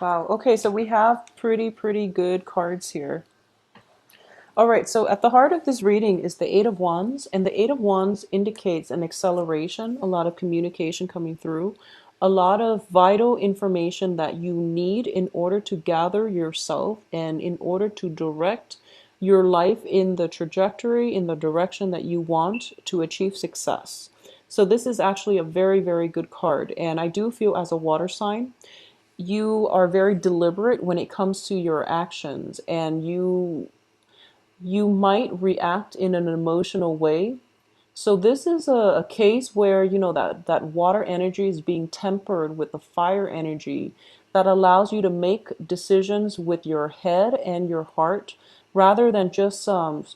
Wow. Okay, so we have pretty good cards here. All right, so at the heart of this reading is the Eight of Wands, and the Eight of Wands indicates an acceleration, a lot of communication coming through, a lot of vital information that you need in order to gather yourself and in order to direct your life in the trajectory, in the direction that you want to achieve success. So this is actually a very good card, and I do feel as a water sign, you are very deliberate when it comes to your actions, and you might react in an emotional way. So this is a case where, that water energy is being tempered with the fire energy that allows you to make decisions with your head and your heart rather than just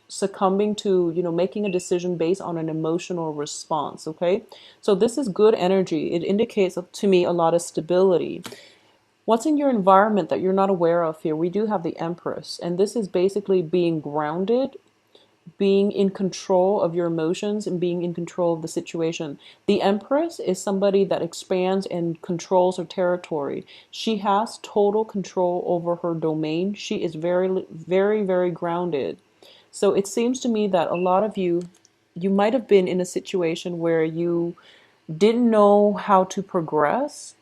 succumbing to, making a decision based on an emotional response. Okay. So this is good energy. It indicates to me a lot of stability. What's in your environment that you're not aware of here? We do have the Empress, and this is basically being grounded, being in control of your emotions, and being in control of the situation. The Empress is somebody that expands and controls her territory. She has total control over her domain. She is very grounded. So it seems to me that a lot of you might have been in a situation where you didn't know how to progress,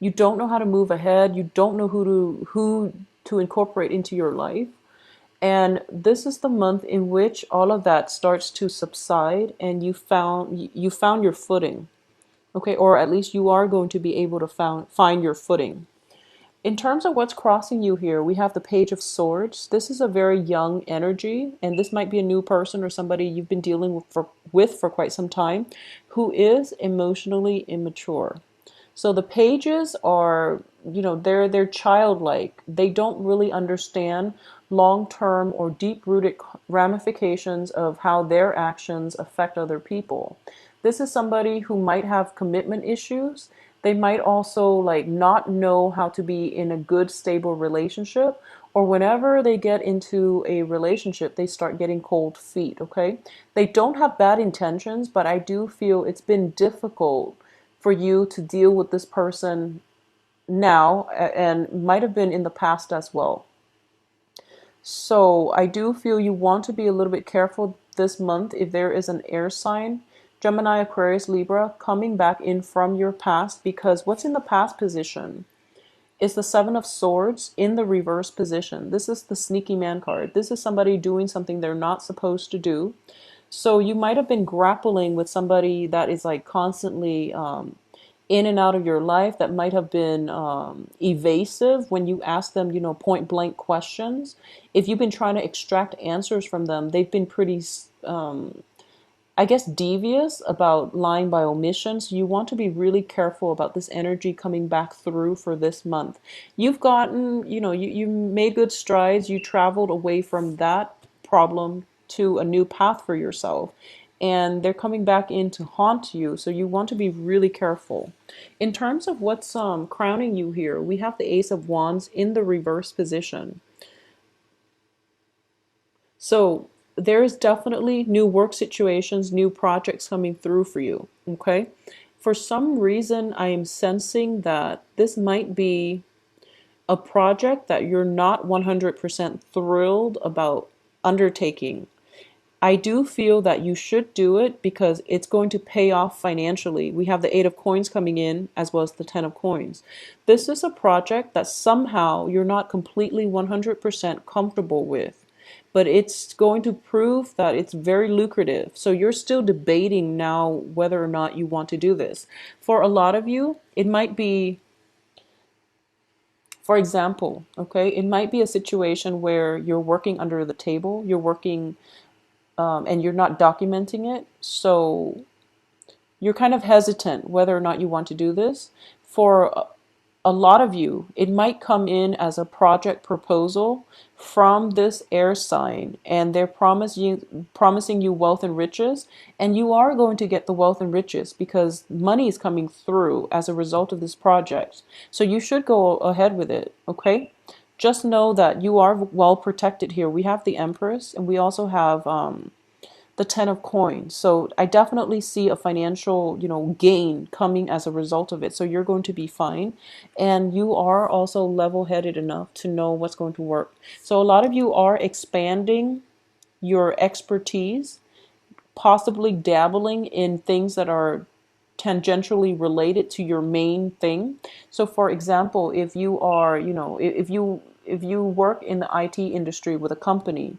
you don't know how to move ahead, you don't know who to incorporate into your life. And this is the month in which all of that starts to subside and you found your footing. Okay, or at least you are going to be able to find your footing. In terms of what's crossing you here, we have the Page of Swords. This is a very young energy, and this might be a new person or somebody you've been dealing with for quite some time who is emotionally immature. So the pages are, they're childlike. They don't really understand long-term or deep-rooted ramifications of how their actions affect other people. This is somebody who might have commitment issues. They might also like not know how to be in a good, stable relationship, or whenever they get into a relationship, they start getting cold feet, okay? They don't have bad intentions, but I do feel it's been difficult for you to deal with this person now and might have been in the past as well. So I do feel you want to be a little bit careful this month if there is an air sign, Gemini, Aquarius, Libra, coming back in from your past, because what's in the past position is the Seven of Swords in the reverse position. This is the sneaky man card. This is somebody doing something they're not supposed to do. So you might have been grappling with somebody that is like constantly in and out of your life, that might have been evasive when you ask them, point blank questions. If you've been trying to extract answers from them, they've been pretty, I guess, devious about lying by omission. So you want to be really careful about this energy coming back through for this month. You've gotten, you made good strides. You traveled away from that problem to a new path for yourself. And they're coming back in to haunt you. So you want to be really careful. In terms of what's crowning you here, we have the Ace of Wands in the reverse position. So there is definitely new work situations, new projects coming through for you. Okay. For some reason, I am sensing that this might be a project that you're not 100% thrilled about undertaking. I do feel that you should do it because it's going to pay off financially. We have the Eight of Coins coming in as well as the Ten of Coins. This is a project that somehow you're not completely 100% comfortable with, but it's going to prove that it's very lucrative. So you're still debating now whether or not you want to do this. For a lot of you, it might be, for example, okay, it might be a situation where you're working under the table, you're working and you're not documenting it. So you're kind of hesitant whether or not you want to do this. For a lot of you, it might come in as a project proposal from this air sign, and they're promising you wealth and riches, and you are going to get the wealth and riches because money is coming through as a result of this project. So you should go ahead with it, okay? Just know that you are well protected here. We have the Empress, and we also have the 10 of coins. So I definitely see a financial, gain coming as a result of it. So you're going to be fine. And you are also level-headed enough to know what's going to work. So a lot of you are expanding your expertise, possibly dabbling in things that are tangentially related to your main thing. So for example, if you are, if you work in the IT industry with a company,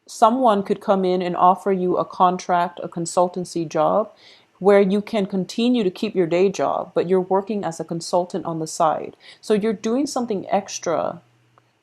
someone could come in and offer you a contract, a consultancy job where you can continue to keep your day job, but you're working as a consultant on the side. So you're doing something extra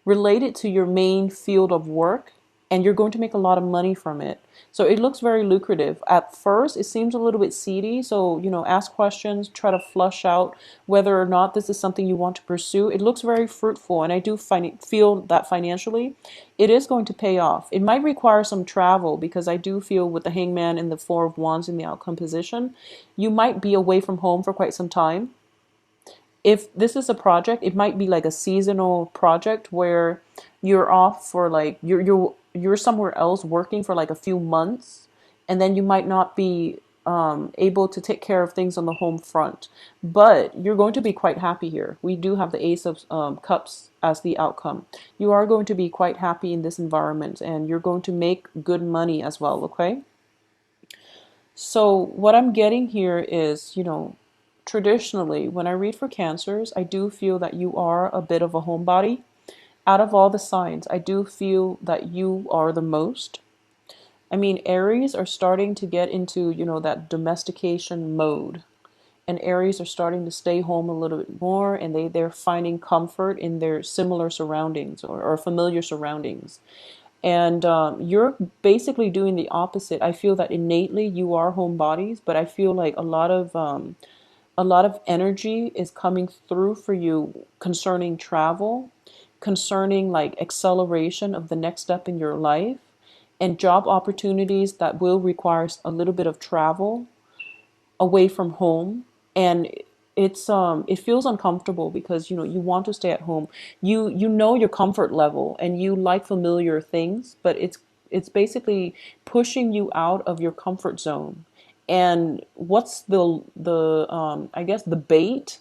related to your main field of work, and you're going to make a lot of money from it. So it looks very lucrative. At first, it seems a little bit seedy. So, ask questions, try to flush out whether or not this is something you want to pursue. It looks very fruitful, and I do feel that financially it is going to pay off. It might require some travel because I do feel with the hangman and the four of wands in the outcome position, you might be away from home for quite some time. If this is a project, it might be like a seasonal project where you're off for like you're somewhere else working for like a few months, and then you might not be able to take care of things on the home front. But you're going to be quite happy here. We do have the Ace of Cups as the outcome. You are going to be quite happy in this environment, and you're going to make good money as well. Okay. So what I'm getting here is, traditionally, when I read for Cancers, I do feel that you are a bit of a homebody. Out of all the signs, I do feel that you are the most. I mean, Aries are starting to get into, that domestication mode. And Aries are starting to stay home a little bit more, and they're finding comfort in their similar surroundings or familiar surroundings. And you're basically doing the opposite. I feel that innately you are homebodies, but I feel like a lot of energy is coming through for you concerning travel, concerning like acceleration of the next step in your life, and job opportunities that will require a little bit of travel away from home. And it feels uncomfortable because you want to stay at home. You know your comfort level and you like familiar things, but it's basically pushing you out of your comfort zone. And what's the I guess the bait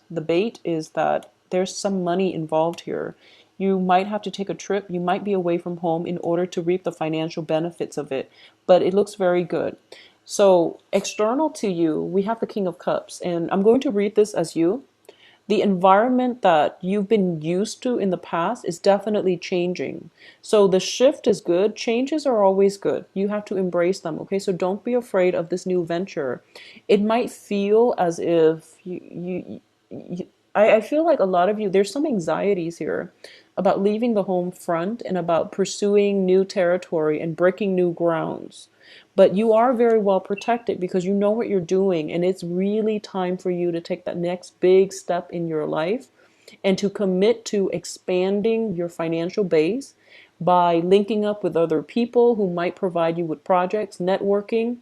is that there's some money involved here. You might have to take a trip, you might be away from home in order to reap the financial benefits of it, but it looks very good. So external to you, we have the King of Cups, and I'm going to read this as you. The environment that you've been used to in the past is definitely changing. So the shift is good. Changes are always good. You have to embrace them, okay? So don't be afraid of this new venture. It might feel as if I feel like a lot of you, there's some anxieties here about leaving the home front and about pursuing new territory and breaking new grounds. But you are very well protected because you know what you're doing, and it's really time for you to take that next big step in your life and to commit to expanding your financial base by linking up with other people who might provide you with projects, networking,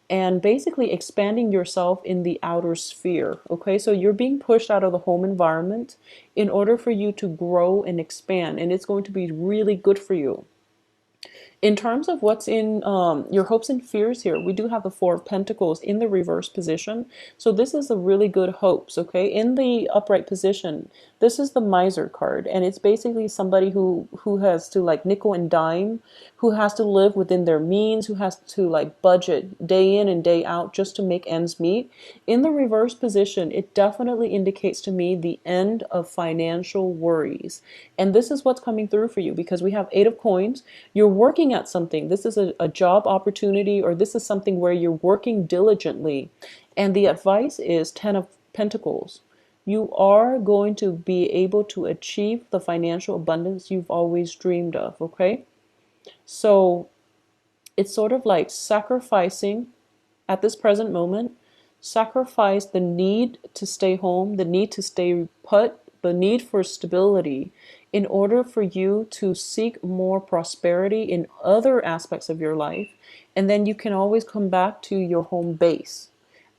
and basically expanding yourself in the outer sphere. Okay, so you're being pushed out of the home environment in order for you to grow and expand, and it's going to be really good for you. In terms of what's in your hopes and fears here, we do have the Four of Pentacles in the reverse position. So this is a really good hopes, okay? In the upright position, this is the Miser card, and it's basically somebody who has to like nickel and dime, who has to live within their means, who has to like budget day in and day out just to make ends meet. In the reverse position, it definitely indicates to me the end of financial worries. And this is what's coming through for you because we have Eight of Coins. You're working at something. This is a job opportunity, or this is something where you're working diligently. And the advice is Ten of Pentacles. You are going to be able to achieve the financial abundance you've always dreamed of, okay? So it's sort of like sacrificing at this present moment, sacrifice the need to stay home, the need to stay put, the need for stability in order for you to seek more prosperity in other aspects of your life. And then you can always come back to your home base.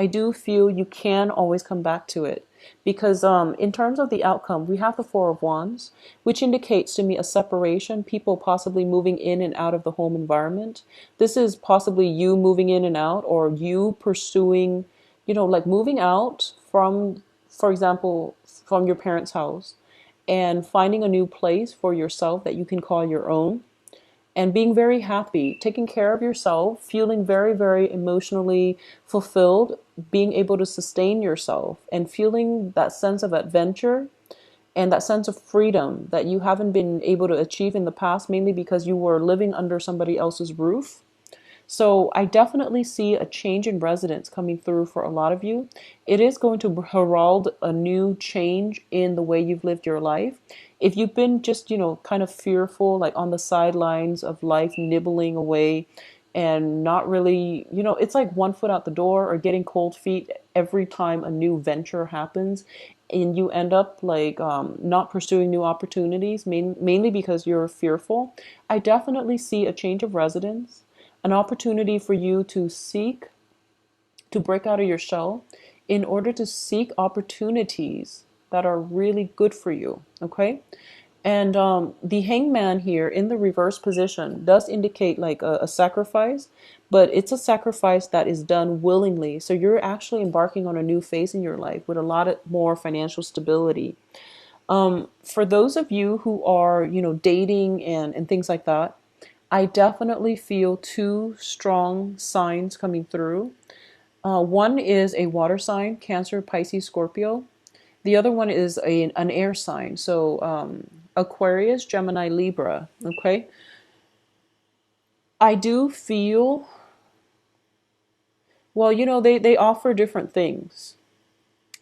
I do feel you can always come back to it because in terms of the outcome, we have the Four of Wands, which indicates to me a separation, people possibly moving in and out of the home environment. This is possibly you moving in and out, or you pursuing, like moving out from, for example, from your parents' house and finding a new place for yourself that you can call your own, and being very happy, taking care of yourself, feeling very, very emotionally fulfilled, being able to sustain yourself, and feeling that sense of adventure and that sense of freedom that you haven't been able to achieve in the past, mainly because you were living under somebody else's roof. So I definitely see a change in residence coming through for a lot of you. It is going to herald a new change in the way you've lived your life. If you've been just, kind of fearful, like on the sidelines of life, nibbling away and not really, it's like one foot out the door or getting cold feet every time a new venture happens. And you end up like not pursuing new opportunities, mainly because you're fearful. I definitely see a change of residence, an opportunity for you to seek, to break out of your shell in order to seek opportunities that are really good for you. Okay. And the hangman here in the reverse position does indicate like a sacrifice, but it's a sacrifice that is done willingly. So you're actually embarking on a new phase in your life with a lot of more financial stability. For those of you who are, dating and things like that, I definitely feel two strong signs coming through. One is a water sign, Cancer, Pisces, Scorpio. The other one is an air sign, so Aquarius, Gemini, Libra. Okay. I do feel, well, they offer different things.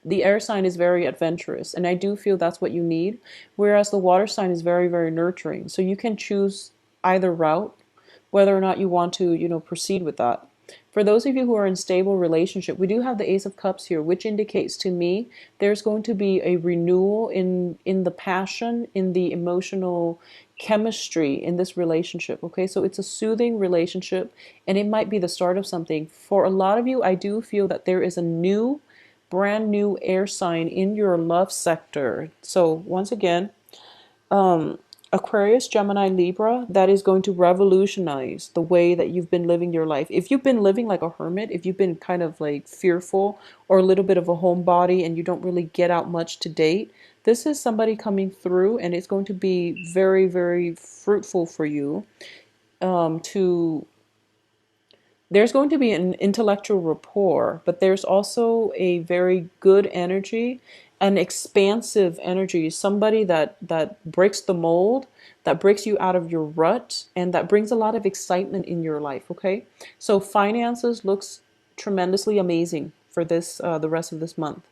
The air sign is very adventurous, and I do feel that's what you need, whereas the water sign is very, very nurturing. So you can choose either route, whether or not you want to, proceed with that. For those of you who are in stable relationship, we do have the Ace of Cups here, which indicates to me there's going to be a renewal in the passion, in the emotional chemistry in this relationship. Okay, so it's a soothing relationship, and it might be the start of something. For a lot of you, I do feel that there is a new, brand new air sign in your love sector. So once again, Aquarius, Gemini, Libra, that is going to revolutionize the way that you've been living your life. If you've been living like a hermit, if you've been kind of like fearful or a little bit of a homebody and you don't really get out much to date, this is somebody coming through, and it's going to be very, very fruitful for you to there's going to be an intellectual rapport, but there's also a very good energy, an expansive energy, somebody that breaks the mold, that breaks you out of your rut, and that brings a lot of excitement in your life. Okay, so finances looks tremendously amazing for this the rest of this month.